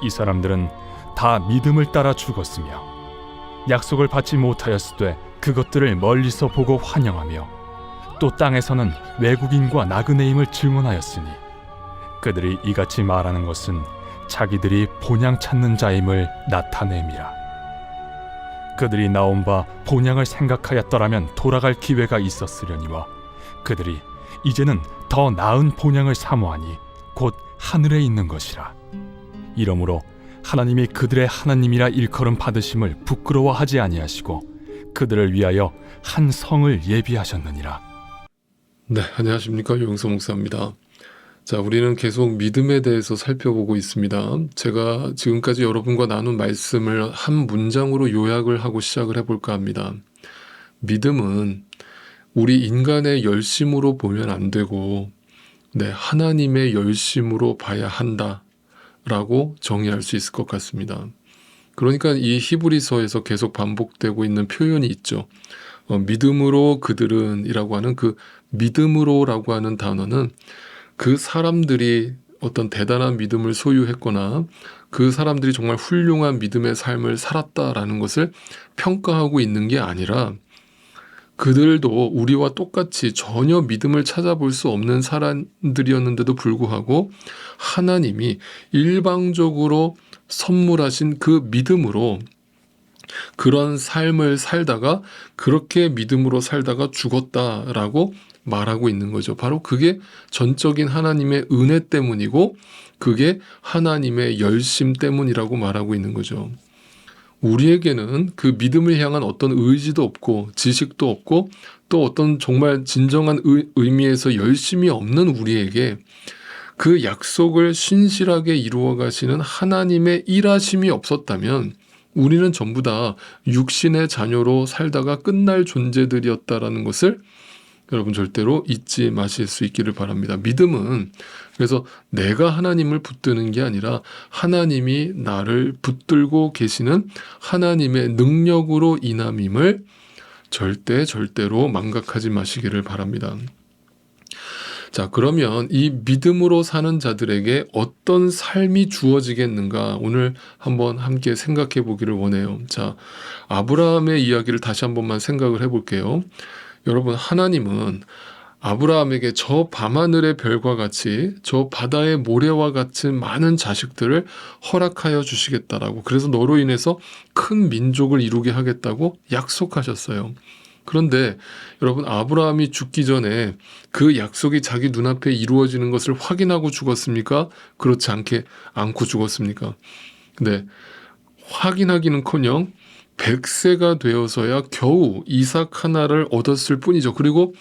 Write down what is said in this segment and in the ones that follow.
이 사람들은 다 믿음을 따라 죽었으며 약속을 받지 못하였으되 그것들을 멀리서 보고 환영하며 또 땅에서는 외국인과 나그네임을 증언하였으니 그들이 이같이 말하는 것은 자기들이 본향 찾는 자임을 나타냄이라. 그들이 나온 바 본향을 생각하였더라면 돌아갈 기회가 있었으려니와 그들이 이제는 더 나은 본향을 사모하니 곧 하늘에 있는 것이라. 이러므로 하나님이 그들의 하나님이라 일컬음 받으심을 부끄러워하지 아니하시고 그들을 위하여 한 성을 예비하셨느니라. 네, 안녕하십니까, 유영서 목사입니다. 자, 우리는 계속 믿음에 대해서 살펴보고 있습니다. 제가 지금까지 여러분과 나눈 말씀을 한 문장으로 요약을 하고 시작을 해볼까 합니다. 믿음은 우리 인간의 열심으로 보면 안 되고 하나님의 열심으로 봐야 한다라고 정의할 수 있을 것 같습니다. 그러니까 이 히브리서에서 계속 반복되고 있는 표현이 있죠. 믿음으로 그들은 이라고 하는 그 믿음으로라고 하는 단어는 그 사람들이 어떤 대단한 믿음을 소유했거나 그 사람들이 정말 훌륭한 믿음의 삶을 살았다라는 것을 평가하고 있는 게 아니라 그들도 우리와 똑같이 전혀 믿음을 찾아볼 수 없는 사람들이었는데도 불구하고 하나님이 일방적으로 선물하신 그 믿음으로 그런 삶을 살다가 그렇게 믿음으로 살다가 죽었다라고 말하고 있는 거죠. 바로 그게 전적인 하나님의 은혜 때문이고 그게 하나님의 열심 때문이라고 말하고 있는 거죠. 우리에게는 그 믿음을 향한 어떤 의지도 없고 지식도 없고 또 어떤 정말 진정한 의미에서 열심이 없는 우리에게 그 약속을 신실하게 이루어 가시는 하나님의 일하심이 없었다면 우리는 전부 다 육신의 자녀로 살다가 끝날 존재들이었다라는 것을 여러분 절대로 잊지 마실 수 있기를 바랍니다. 믿음은 그래서 내가 하나님을 붙드는 게 아니라 하나님이 나를 붙들고 계시는 하나님의 능력으로 인함임을 절대로 망각하지 마시기를 바랍니다. 자, 그러면 이 믿음으로 사는 자들에게 어떤 삶이 주어지겠는가 오늘 한번 함께 생각해 보기를 원해요. 자, 아브라함의 이야기를 다시 한 번만 생각을 해볼게요. 여러분, 하나님은 아브라함에게 저 밤하늘의 별과 같이 저 바다의 모래와 같은 많은 자식들을 허락하여 주시겠다라고, 그래서 너로 인해서 큰 민족을 이루게 하겠다고 약속하셨어요. 그런데 여러분, 아브라함이 죽기 전에 그 약속이 자기 눈앞에 이루어지는 것을 확인하고 죽었습니까? 그렇지 않고 죽었습니까? 근데 확인하기는커녕 100세가 되어서야 겨우 이삭 하나를 얻었을 뿐이죠. 그리고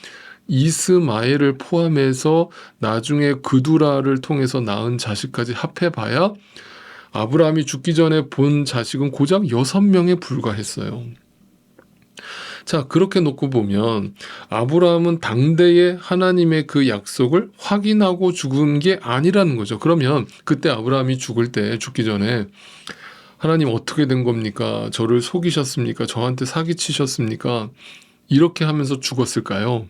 이스마엘을 포함해서 나중에 그두라를 통해서 낳은 자식까지 합해봐야 아브라함이 죽기 전에 본 자식은 고작 6명에 불과했어요. 자, 그렇게 놓고 보면 아브라함은 당대에 하나님의 그 약속을 확인하고 죽은 게 아니라는 거죠. 그러면 그때 아브라함이 죽기 전에 하나님 어떻게 된 겁니까? 저를 속이셨습니까? 저한테 사기치셨습니까? 이렇게 하면서 죽었을까요?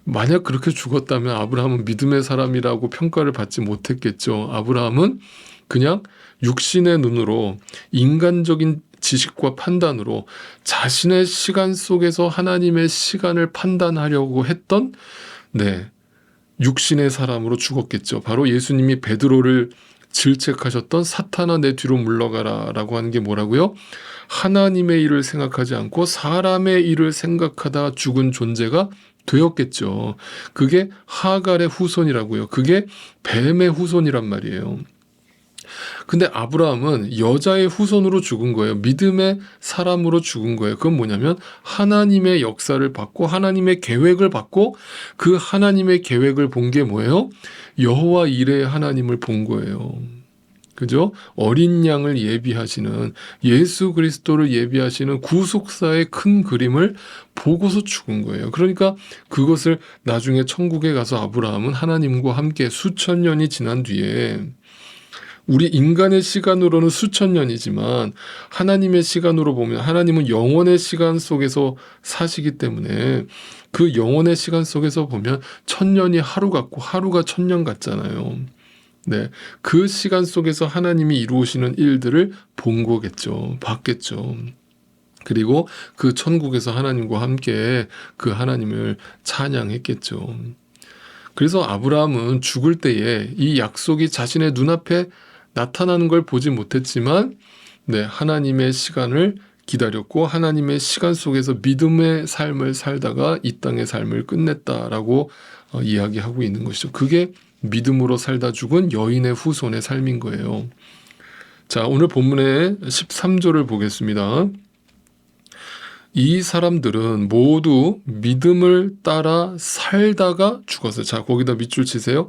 만약 그렇게 죽었다면 아브라함은 믿음의 사람이라고 평가를 받지 못했겠죠. 아브라함은 그냥 육신의 눈으로 인간적인 지식과 판단으로 자신의 시간 속에서 하나님의 시간을 판단하려고 했던 육신의 사람으로 죽었겠죠. 바로 예수님이 베드로를 질책하셨던 사탄아 내 뒤로 물러가라 라고 하는 게 뭐라고요? 하나님의 일을 생각하지 않고 사람의 일을 생각하다 죽은 존재가 되었겠죠. 그게 하갈의 후손이라고요. 그게 뱀의 후손이란 말이에요. 근데 아브라함은 여자의 후손으로 죽은 거예요. 믿음의 사람으로 죽은 거예요. 그건 뭐냐면 하나님의 역사를 받고 하나님의 계획을 받고 그 하나님의 계획을 본 게 뭐예요? 여호와 이레의 하나님을 본 거예요. 그죠? 어린 양을 예비하시는, 예수 그리스도를 예비하시는 구속사의 큰 그림을 보고서 죽은 거예요. 그러니까 그것을 나중에 천국에 가서 아브라함은 하나님과 함께 수천 년이 지난 뒤에, 우리 인간의 시간으로는 수천 년이지만 하나님의 시간으로 보면 하나님은 영원의 시간 속에서 사시기 때문에 그 영원의 시간 속에서 보면 천년이 하루 같고 하루가 천년 같잖아요. 네, 그 시간 속에서 하나님이 이루시는 일들을 본 거겠죠. 봤겠죠. 그리고 그 천국에서 하나님과 함께 그 하나님을 찬양했겠죠. 그래서 아브라함은 죽을 때에 이 약속이 자신의 눈앞에 나타나는 걸 보지 못했지만, 네, 하나님의 시간을 기다렸고 하나님의 시간 속에서 믿음의 삶을 살다가 이 땅의 삶을 끝냈다라고 이야기하고 있는 것이죠. 그게 믿음으로 살다 죽은 여인의 후손의 삶인 거예요. 자, 오늘 본문의 13절을 보겠습니다. 이 사람들은 모두 믿음을 따라 살다가 죽었어요. 자, 거기다 밑줄 치세요.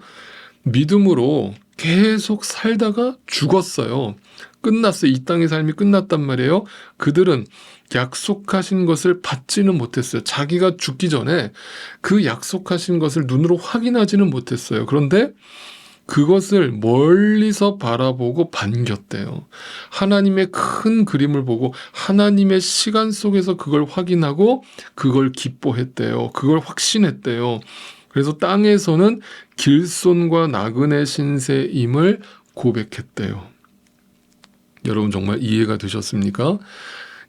믿음으로 계속 살다가 죽었어요. 끝났어요. 이 땅의 삶이 끝났단 말이에요. 그들은 약속하신 것을 받지는 못했어요. 자기가 죽기 전에 그 약속하신 것을 눈으로 확인하지는 못했어요. 그런데 그것을 멀리서 바라보고 반겼대요. 하나님의 큰 그림을 보고 하나님의 시간 속에서 그걸 확인하고 그걸 기뻐했대요. 그걸 확신했대요. 그래서 땅에서는 길손과 나그네 신세임을 고백했대요. 여러분 정말 이해가 되셨습니까?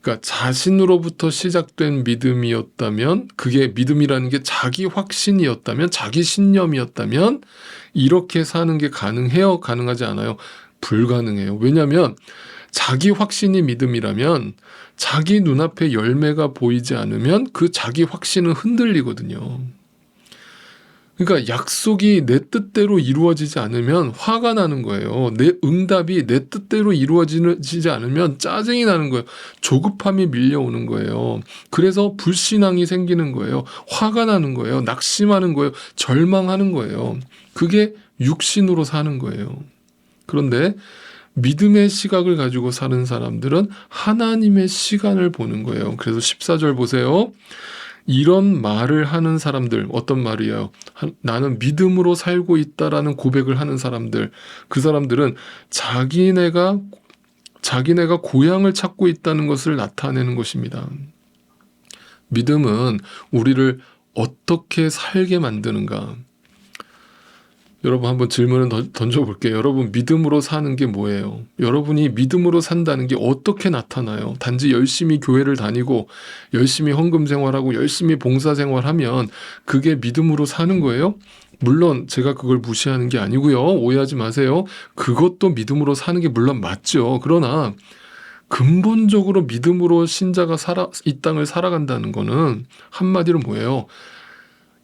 그러니까 자신으로부터 시작된 믿음이었다면, 그게 믿음이라는 게 자기 확신이었다면, 자기 신념이었다면 이렇게 사는 게 가능해요? 가능하지 않아요? 불가능해요. 왜냐하면 자기 확신이 믿음이라면 자기 눈앞에 열매가 보이지 않으면 그 자기 확신은 흔들리거든요. 그러니까 약속이 내 뜻대로 이루어지지 않으면 화가 나는 거예요. 내 응답이 내 뜻대로 이루어지지 않으면 짜증이 나는 거예요. 조급함이 밀려오는 거예요. 그래서 불신앙이 생기는 거예요. 화가 나는 거예요. 낙심하는 거예요. 절망하는 거예요. 그게 육신으로 사는 거예요. 그런데 믿음의 시각을 가지고 사는 사람들은 하나님의 시간을 보는 거예요. 그래서 14절 보세요. 이런 말을 하는 사람들, 어떤 말이에요? 나는 믿음으로 살고 있다라는 고백을 하는 사람들, 그 사람들은 자기네가 고향을 찾고 있다는 것을 나타내는 것입니다. 믿음은 우리를 어떻게 살게 만드는가? 여러분 한번 질문을 던져볼게요. 여러분 믿음으로 사는 게 뭐예요? 여러분이 믿음으로 산다는 게 어떻게 나타나요? 단지 열심히 교회를 다니고 열심히 헌금 생활하고 열심히 봉사 생활하면 그게 믿음으로 사는 거예요? 물론 제가 그걸 무시하는 게 아니고요. 오해하지 마세요. 그것도 믿음으로 사는 게 물론 맞죠. 그러나 근본적으로 믿음으로 신자가 이 땅을 살아간다는 거는 한마디로 뭐예요?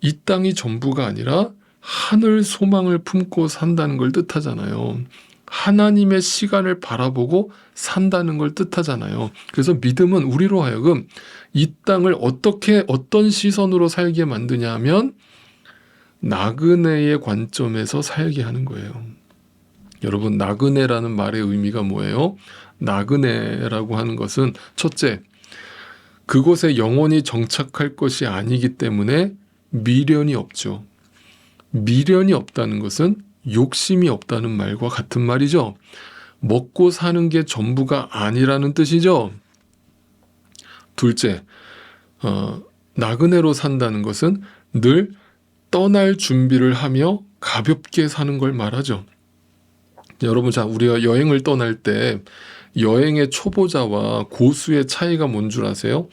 이 땅이 전부가 아니라 하늘 소망을 품고 산다는 걸 뜻하잖아요. 하나님의 시간을 바라보고 산다는 걸 뜻하잖아요. 그래서 믿음은 우리로 하여금 이 땅을 어떤 시선으로 살게 만드냐 하면 나그네의 관점에서 살게 하는 거예요. 여러분, 나그네라는 말의 의미가 뭐예요? 나그네라고 하는 것은 첫째, 그곳에 영원히 정착할 것이 아니기 때문에 미련이 없죠. 미련이 없다는 것은 욕심이 없다는 말과 같은 말이죠. 먹고 사는 게 전부가 아니라는 뜻이죠. 둘째, 나그네로 산다는 것은 늘 떠날 준비를 하며 가볍게 사는 걸 말하죠. 여러분, 자, 우리가 여행을 떠날 때 여행의 초보자와 고수의 차이가 뭔 줄 아세요?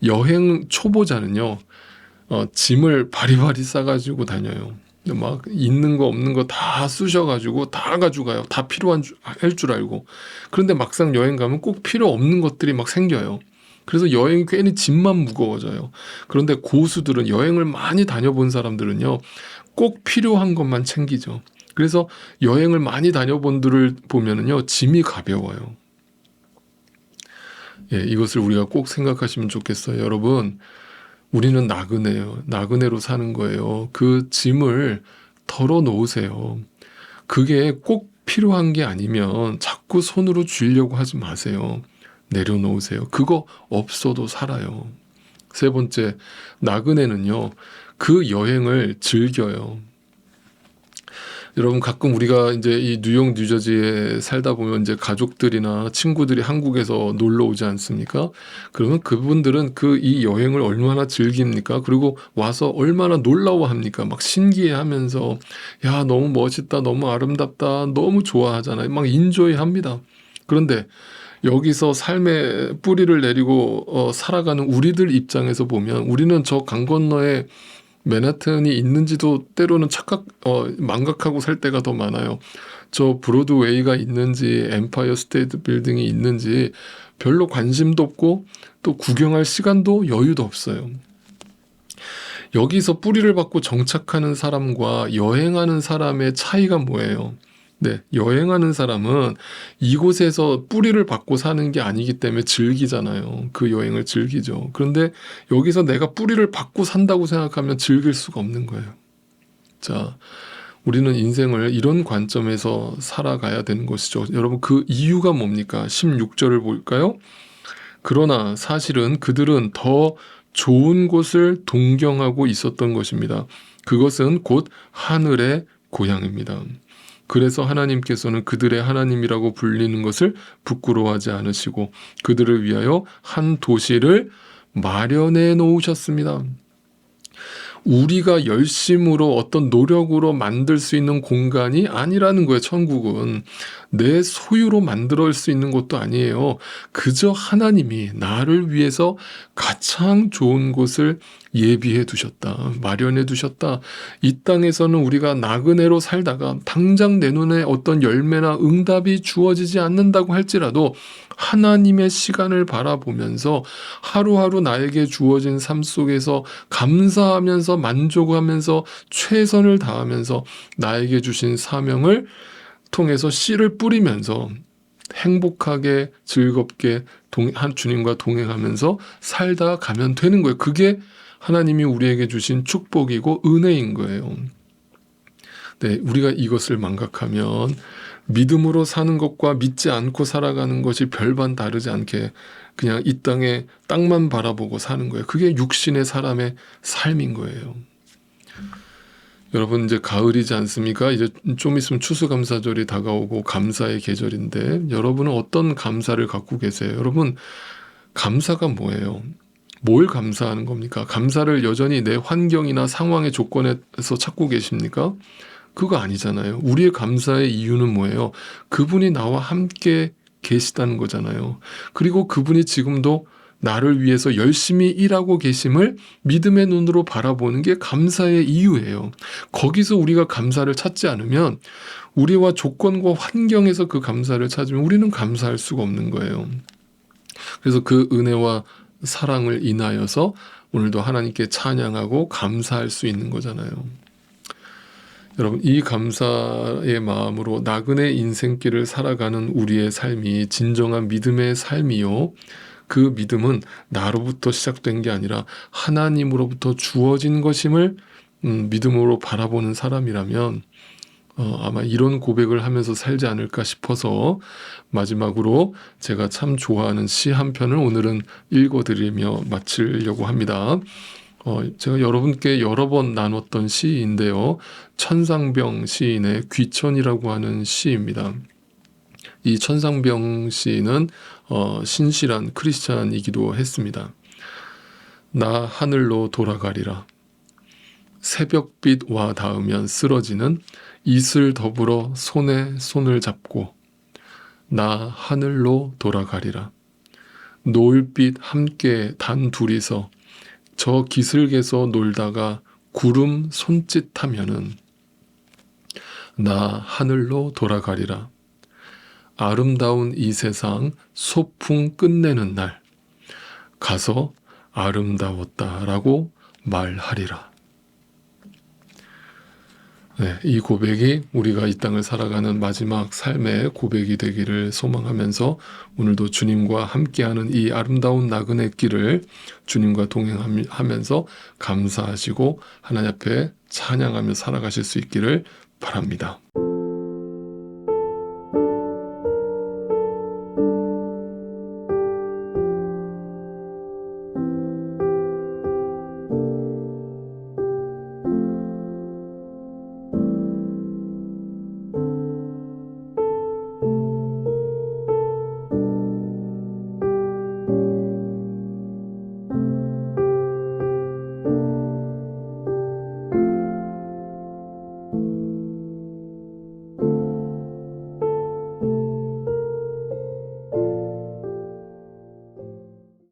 여행 초보자는요, 짐을 바리바리 싸가지고 다녀요. 막 있는 거 없는 거 다 쑤셔가지고 다 가져가요. 다 필요한 할 줄 알고. 그런데 막상 여행 가면 꼭 필요 없는 것들이 막 생겨요. 그래서 여행이 괜히 짐만 무거워져요. 그런데 고수들은, 여행을 많이 다녀본 사람들은요, 꼭 필요한 것만 챙기죠. 그래서 여행을 많이 다녀본 분들을 보면은요, 짐이 가벼워요. 예, 이것을 우리가 꼭 생각하시면 좋겠어요. 여러분, 우리는 나그네예요. 나그네로 사는 거예요. 그 짐을 덜어놓으세요. 그게 꼭 필요한 게 아니면 자꾸 손으로 쥐려고 하지 마세요. 내려놓으세요. 그거 없어도 살아요. 세 번째, 나그네는요, 그 여행을 즐겨요. 여러분 가끔 우리가 이제 이 뉴욕, 뉴저지에 살다 보면 이제 가족들이나 친구들이 한국에서 놀러 오지 않습니까? 그러면 그분들은 이 여행을 얼마나 즐깁니까? 그리고 와서 얼마나 놀라워합니까? 막 신기해하면서 야, 너무 멋있다, 너무 아름답다, 너무 좋아하잖아요. 막 인조이합니다. 그런데 여기서 삶의 뿌리를 내리고 살아가는 우리들 입장에서 보면 우리는 저 강 건너에 맨하튼이 있는지도 때로는 망각하고 살 때가 더 많아요. 저 브로드웨이가 있는지 엠파이어 스테이트 빌딩이 있는지 별로 관심도 없고 또 구경할 시간도 여유도 없어요. 여기서 뿌리를 받고 정착하는 사람과 여행하는 사람의 차이가 뭐예요? 네, 여행하는 사람은 이곳에서 뿌리를 받고 사는 게 아니기 때문에 즐기잖아요. 그 여행을 즐기죠. 그런데 여기서 내가 뿌리를 받고 산다고 생각하면 즐길 수가 없는 거예요. 자, 우리는 인생을 이런 관점에서 살아가야 되는 것이죠. 여러분, 그 이유가 뭡니까? 16절을 볼까요? 그러나 사실은 그들은 더 좋은 곳을 동경하고 있었던 것입니다. 그것은 곧 하늘의 고향입니다. 그래서 하나님께서는 그들의 하나님이라고 불리는 것을 부끄러워하지 않으시고 그들을 위하여 한 도시를 마련해 놓으셨습니다. 우리가 열심으로 어떤 노력으로 만들 수 있는 공간이 아니라는 거예요. 천국은 내 소유로 만들 수 있는 것도 아니에요. 그저 하나님이 나를 위해서 가장 좋은 곳을 예비해 두셨다, 마련해 두셨다. 이 땅에서는 우리가 나그네로 살다가 당장 내 눈에 어떤 열매나 응답이 주어지지 않는다고 할지라도 하나님의 시간을 바라보면서 하루하루 나에게 주어진 삶 속에서 감사하면서 만족하면서 최선을 다하면서 나에게 주신 사명을 통해서 씨를 뿌리면서 행복하게 즐겁게 주님과 동행하면서 살다 가면 되는 거예요. 그게 하나님이 우리에게 주신 축복이고 은혜인 거예요. 네, 우리가 이것을 망각하면 믿음으로 사는 것과 믿지 않고 살아가는 것이 별반 다르지 않게 그냥 이 땅만 바라보고 사는 거예요. 그게 육신의 사람의 삶인 거예요. 여러분, 이제 가을이지 않습니까? 이제 좀 있으면 추수감사절이 다가오고 감사의 계절인데 여러분은 어떤 감사를 갖고 계세요? 여러분, 감사가 뭐예요? 뭘 감사하는 겁니까? 감사를 여전히 내 환경이나 상황의 조건에서 찾고 계십니까? 그거 아니잖아요. 우리의 감사의 이유는 뭐예요? 그분이 나와 함께 계시다는 거잖아요. 그리고 그분이 지금도 나를 위해서 열심히 일하고 계심을 믿음의 눈으로 바라보는 게 감사의 이유예요. 거기서 우리가 감사를 찾지 않으면 우리와 조건과 환경에서 그 감사를 찾으면 우리는 감사할 수가 없는 거예요. 그래서 그 은혜와 사랑을 인하여서 오늘도 하나님께 찬양하고 감사할 수 있는 거잖아요. 여러분, 이 감사의 마음으로 나그네 인생길을 살아가는 우리의 삶이 진정한 믿음의 삶이요. 그 믿음은 나로부터 시작된 게 아니라 하나님으로부터 주어진 것임을 믿음으로 바라보는 사람이라면 아마 이런 고백을 하면서 살지 않을까 싶어서 마지막으로 제가 참 좋아하는 시 한 편을 오늘은 읽어드리며 마치려고 합니다. 제가 여러분께 여러 번 나눴던 시인데요. 천상병 시인의 귀천이라고 하는 시입니다. 이 천상병 시인은 신실한 크리스찬이기도 했습니다. 나 하늘로 돌아가리라. 새벽빛 와 닿으면 쓰러지는 이슬 더불어 손에 손을 잡고 나 하늘로 돌아가리라. 노을빛 함께 단 둘이서 저 기슭에서 놀다가 구름 손짓하면은 나 하늘로 돌아가리라. 아름다운 이 세상 소풍 끝내는 날 가서 아름다웠다라고 말하리라. 네, 이 고백이 우리가 이 땅을 살아가는 마지막 삶의 고백이 되기를 소망하면서 오늘도 주님과 함께하는 이 아름다운 나그네 길을 주님과 동행하면서 감사하시고 하나님 앞에 찬양하며 살아가실 수 있기를 바랍니다.